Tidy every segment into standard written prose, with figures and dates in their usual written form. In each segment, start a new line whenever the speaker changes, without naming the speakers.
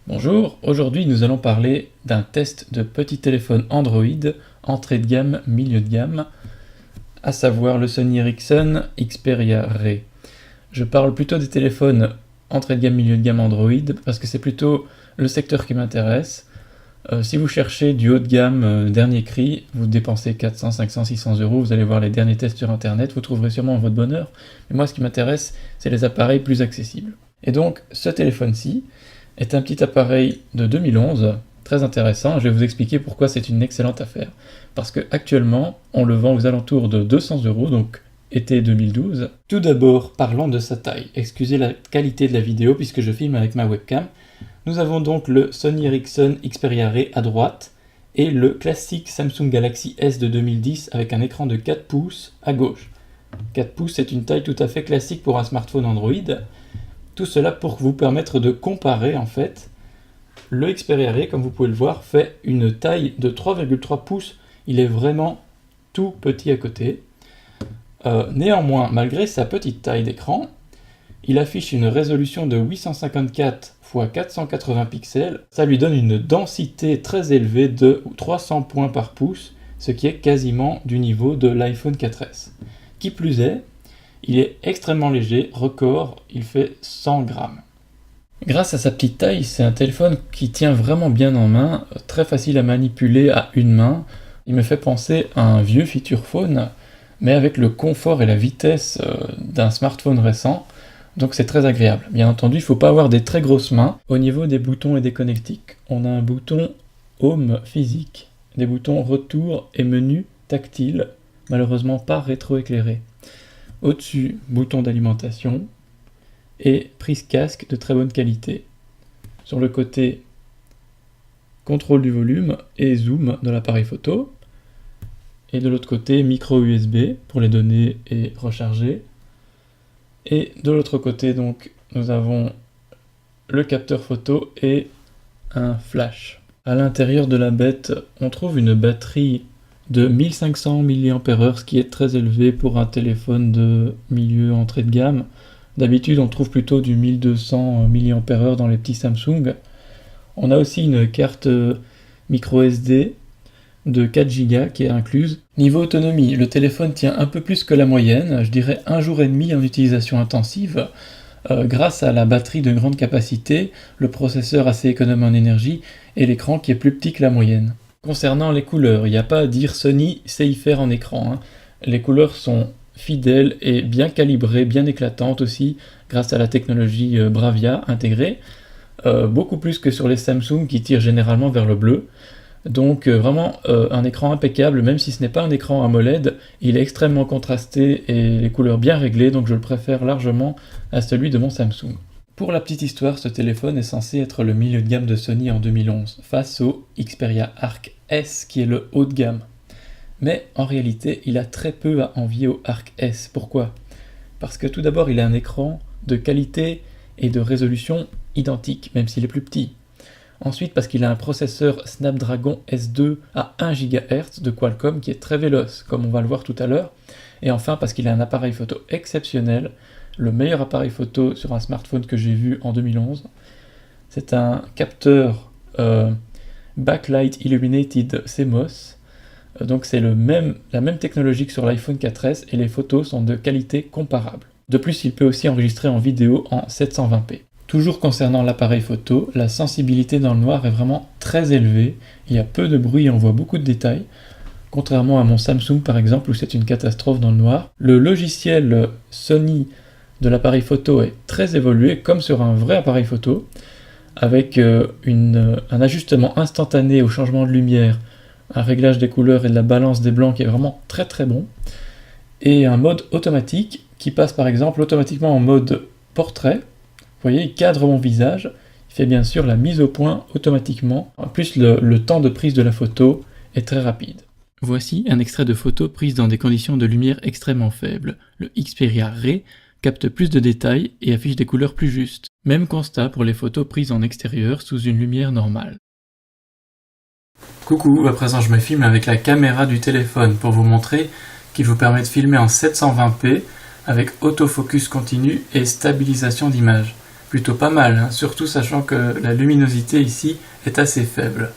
Bonjour, aujourd'hui nous allons parler d'un test de petit téléphone Android, entrée de gamme, milieu de gamme, à savoir le Sony Ericsson Xperia Re. Je parle plutôt des téléphones entrée de gamme, milieu de gamme Android, parce que c'est plutôt le secteur qui m'intéresse. Si vous cherchez du haut de gamme, dernier cri, vous dépensez 400, 500, 600 euros, vous allez voir les derniers tests sur internet, vous trouverez sûrement votre bonheur. Mais moi ce qui m'intéresse, c'est les appareils plus accessibles. Et donc ce téléphone-ci est un petit appareil de 2011, très intéressant. Je vais vous expliquer pourquoi c'est une excellente affaire. Parce que actuellement, on le vend aux alentours de 200 euros, donc été 2012. Tout d'abord, parlons de sa taille. Excusez la qualité de la vidéo puisque je filme avec ma webcam. Nous avons donc le Sony Ericsson Xperia Re à droite et le classique Samsung Galaxy S de 2010 avec un écran de 4 pouces à gauche. 4 pouces, c'est une taille tout à fait classique pour un smartphone Android. Tout cela pour vous permettre de comparer en fait. Le Xperia Re, comme vous pouvez le voir, fait une taille de 3,3 pouces. Il est vraiment tout petit à côté. Néanmoins, malgré sa petite taille d'écran, il affiche une résolution de 854 x 480 pixels. Ça lui donne une densité très élevée de 300 points par pouce, ce qui est quasiment du niveau de l'iPhone 4S. Qui plus est, il est extrêmement léger, record, il fait 100 grammes. Grâce à sa petite taille, c'est un téléphone qui tient vraiment bien en main, très facile à manipuler à une main. Il me fait penser à un vieux feature phone, mais avec le confort et la vitesse d'un smartphone récent, donc c'est très agréable. Bien entendu, il ne faut pas avoir des très grosses mains. Au niveau des boutons et des connectiques, on a un bouton Home physique, des boutons Retour et Menu tactile, malheureusement pas rétroéclairés. Au-dessus, bouton d'alimentation et prise casque de très bonne qualité. Sur le côté, contrôle du volume et zoom de l'appareil photo. Et de l'autre côté, micro USB pour les données et recharger. Et de l'autre côté, donc, nous avons le capteur photo et un flash. À l'intérieur de la bête, on trouve une batterie de 1500 mAh, ce qui est très élevé pour un téléphone de milieu entrée de gamme. D'habitude, on trouve plutôt du 1200 mAh dans les petits Samsung. On a aussi une carte micro SD de 4 Go qui est incluse. Niveau autonomie, le téléphone tient un peu plus que la moyenne, je dirais 1 jour et demi en utilisation intensive, grâce à la batterie de grande capacité, le processeur assez économe en énergie et l'écran qui est plus petit que la moyenne. Concernant les couleurs, il n'y a pas à dire Sony sait y faire en écran. Les couleurs sont fidèles et bien calibrées, bien éclatantes aussi, grâce à la technologie Bravia intégrée, beaucoup plus que sur les Samsung qui tirent généralement vers le bleu. Donc vraiment un écran impeccable, même si ce n'est pas un écran AMOLED, il est extrêmement contrasté et les couleurs bien réglées, donc je le préfère largement à celui de mon Samsung. Pour la petite histoire, ce téléphone est censé être le milieu de gamme de Sony en 2011, face au Xperia Arc S qui est le haut de gamme. Mais en réalité, il a très peu à envier au Arc S. Pourquoi ? Parce que tout d'abord, il a un écran de qualité et de résolution identique, même s'il est plus petit. Ensuite, parce qu'il a un processeur Snapdragon S2 à 1 GHz de Qualcomm qui est très véloce, comme on va le voir tout à l'heure. Et enfin, parce qu'il a un appareil photo exceptionnel, le meilleur appareil photo sur un smartphone que j'ai vu en 2011. C'est un capteur Backlight Illuminated CMOS. Donc c'est la même technologie que sur l'iPhone 4S et les photos sont de qualité comparable. De plus, il peut aussi enregistrer en vidéo en 720p. Toujours concernant l'appareil photo, la sensibilité dans le noir est vraiment très élevée, il y a peu de bruit et on voit beaucoup de détails, contrairement à mon Samsung par exemple où c'est une catastrophe dans le noir. Le logiciel Sony de l'appareil photo est très évolué comme sur un vrai appareil photo, avec un ajustement instantané au changement de lumière, un réglage des couleurs et de la balance des blancs qui est vraiment très très bon, et un mode automatique qui passe par exemple automatiquement en mode portrait. Vous voyez, il cadre mon visage, il fait bien sûr la mise au point automatiquement. En plus, le temps de prise de la photo est très rapide. Voici un extrait de photo prise dans des conditions de lumière extrêmement faibles. Le Xperia Re capte plus de détails et affiche des couleurs plus justes. Même constat pour les photos prises en extérieur sous une lumière normale. Coucou, à présent je me filme avec la caméra du téléphone pour vous montrer qu'il vous permet de filmer en 720p avec autofocus continu et stabilisation d'image. plutôt pas mal, hein, surtout sachant que la luminosité ici est assez faible.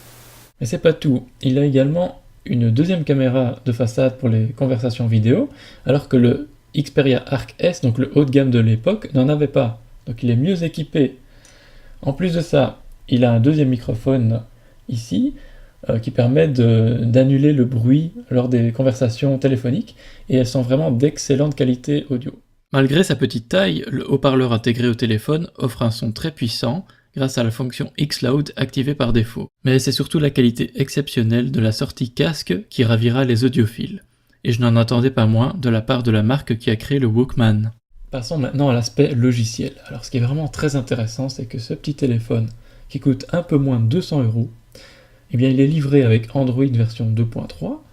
Mais c'est pas tout, il a également une deuxième caméra de façade pour les conversations vidéo, alors que le Xperia Arc S, donc le haut de gamme de l'époque, n'en avait pas. Donc il est mieux équipé. En plus de ça, il a un deuxième microphone ici, qui permet d'annuler le bruit lors des conversations téléphoniques, et elles sont vraiment d'excellente qualité audio. Malgré sa petite taille, le haut-parleur intégré au téléphone offre un son très puissant grâce à la fonction X-Loud activée par défaut. Mais c'est surtout la qualité exceptionnelle de la sortie casque qui ravira les audiophiles. Et je n'en attendais pas moins de la part de la marque qui a créé le Walkman. Passons maintenant à l'aspect logiciel. Alors ce qui est vraiment très intéressant, c'est que ce petit téléphone, qui coûte un peu moins de 200 €, eh bien il est livré avec Android version 2.3,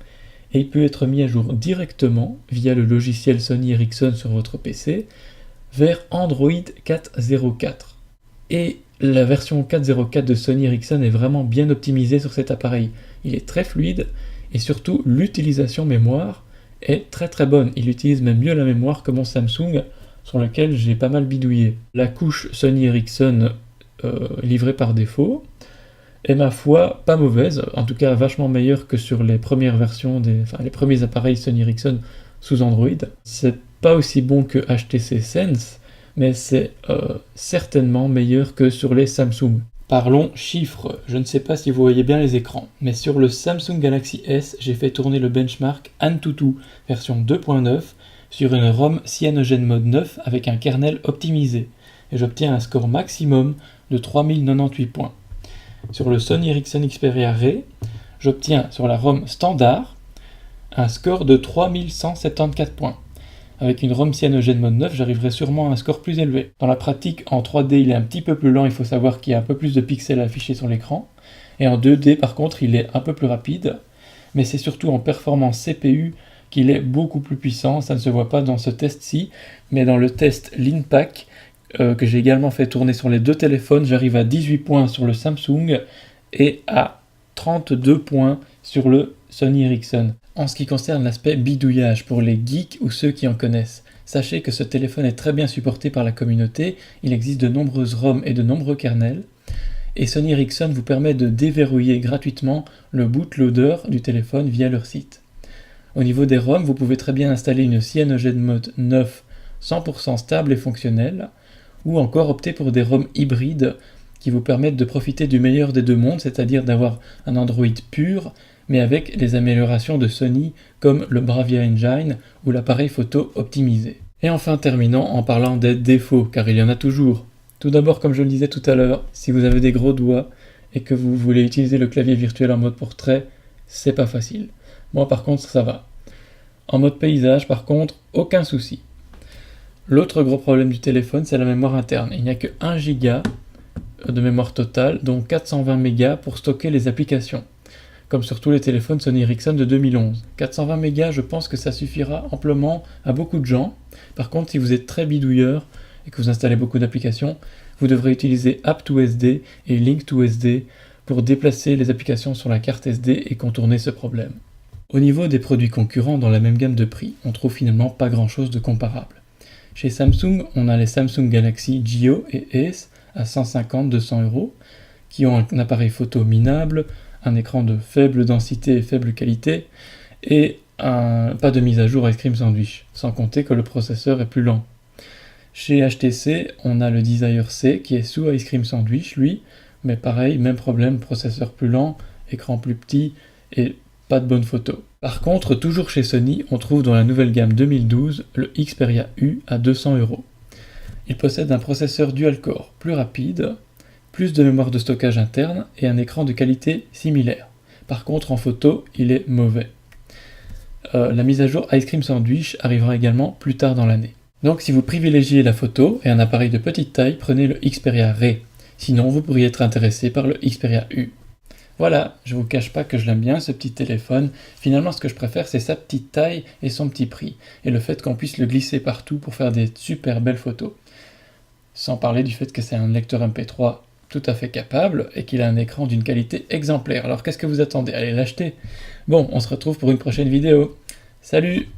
et il peut être mis à jour directement via le logiciel Sony Ericsson sur votre PC vers Android 4.04. Et la version 4.04 de Sony Ericsson est vraiment bien optimisée sur cet appareil. Il est très fluide et surtout l'utilisation mémoire est très très bonne. Il utilise même mieux la mémoire que mon Samsung sur lequel j'ai pas mal bidouillé. La couche Sony Ericsson livrée par défaut est ma foi pas mauvaise, en tout cas vachement meilleure que sur les premières versions, les premiers appareils Sony Ericsson sous Android. C'est pas aussi bon que HTC Sense, mais c'est certainement meilleur que sur les Samsung. Parlons chiffres, je ne sais pas si vous voyez bien les écrans, mais sur le Samsung Galaxy S, j'ai fait tourner le benchmark Antutu version 2.9 sur une ROM CyanogenMod 9 avec un kernel optimisé, et j'obtiens un score maximum de 3098 points. Sur le Sony Ericsson Xperia Ray, j'obtiens sur la ROM standard un score de 3174 points. Avec une ROM CyanogenMod 9, j'arriverai sûrement à un score plus élevé. Dans la pratique, en 3D, il est un petit peu plus lent, il faut savoir qu'il y a un peu plus de pixels affichés sur l'écran. Et en 2D, par contre, il est un peu plus rapide. Mais c'est surtout en performance CPU qu'il est beaucoup plus puissant. Ça ne se voit pas dans ce test-ci, mais dans le test Linpack, que j'ai également fait tourner sur les deux téléphones, j'arrive à 18 points sur le Samsung et à 32 points sur le Sony Ericsson. En ce qui concerne l'aspect bidouillage pour les geeks ou ceux qui en connaissent, sachez que ce téléphone est très bien supporté par la communauté, il existe de nombreuses ROM et de nombreux kernels, et Sony Ericsson vous permet de déverrouiller gratuitement le bootloader du téléphone via leur site. Au niveau des ROM, vous pouvez très bien installer une CyanogenMod 9 100% stable et fonctionnelle, ou encore opter pour des ROM hybrides qui vous permettent de profiter du meilleur des deux mondes, c'est-à-dire d'avoir un Android pur, mais avec les améliorations de Sony comme le Bravia Engine ou l'appareil photo optimisé. Et enfin terminons en parlant des défauts, car il y en a toujours. Tout d'abord, comme je le disais tout à l'heure, si vous avez des gros doigts et que vous voulez utiliser le clavier virtuel en mode portrait, c'est pas facile. Moi par contre ça va. En mode paysage par contre, aucun souci. L'autre gros problème du téléphone, c'est la mémoire interne. Il n'y a que 1 Go de mémoire totale, dont 420 MB pour stocker les applications, comme sur tous les téléphones Sony Ericsson de 2011. 420 MB, je pense que ça suffira amplement à beaucoup de gens. Par contre, si vous êtes très bidouilleur et que vous installez beaucoup d'applications, vous devrez utiliser App2SD et Link2SD pour déplacer les applications sur la carte SD et contourner ce problème. Au niveau des produits concurrents dans la même gamme de prix, on trouve finalement pas grand chose de comparable. Chez Samsung, on a les Samsung Galaxy Geo et Ace à 150-200 €, qui ont un appareil photo minable, un écran de faible densité et faible qualité, et pas de mise à jour Ice Cream Sandwich, sans compter que le processeur est plus lent. Chez HTC, on a le Desire C qui est sous Ice Cream Sandwich, lui, mais pareil, même problème, processeur plus lent, écran plus petit et pas de bonnes photos. Par contre, toujours chez Sony, on trouve dans la nouvelle gamme 2012 le Xperia U à 200 €. Il possède un processeur dual-core plus rapide, plus de mémoire de stockage interne et un écran de qualité similaire. Par contre, en photo, il est mauvais. La mise à jour Ice Cream Sandwich arrivera également plus tard dans l'année. Donc si vous privilégiez la photo et un appareil de petite taille, prenez le Xperia Ray. Sinon, vous pourriez être intéressé par le Xperia U. Voilà, je vous cache pas que je l'aime bien ce petit téléphone. Finalement, ce que je préfère, c'est sa petite taille et son petit prix. Et le fait qu'on puisse le glisser partout pour faire des super belles photos. Sans parler du fait que c'est un lecteur MP3 tout à fait capable et qu'il a un écran d'une qualité exemplaire. Alors qu'est-ce que vous attendez? Allez l'acheter. Bon, on se retrouve pour une prochaine vidéo. Salut!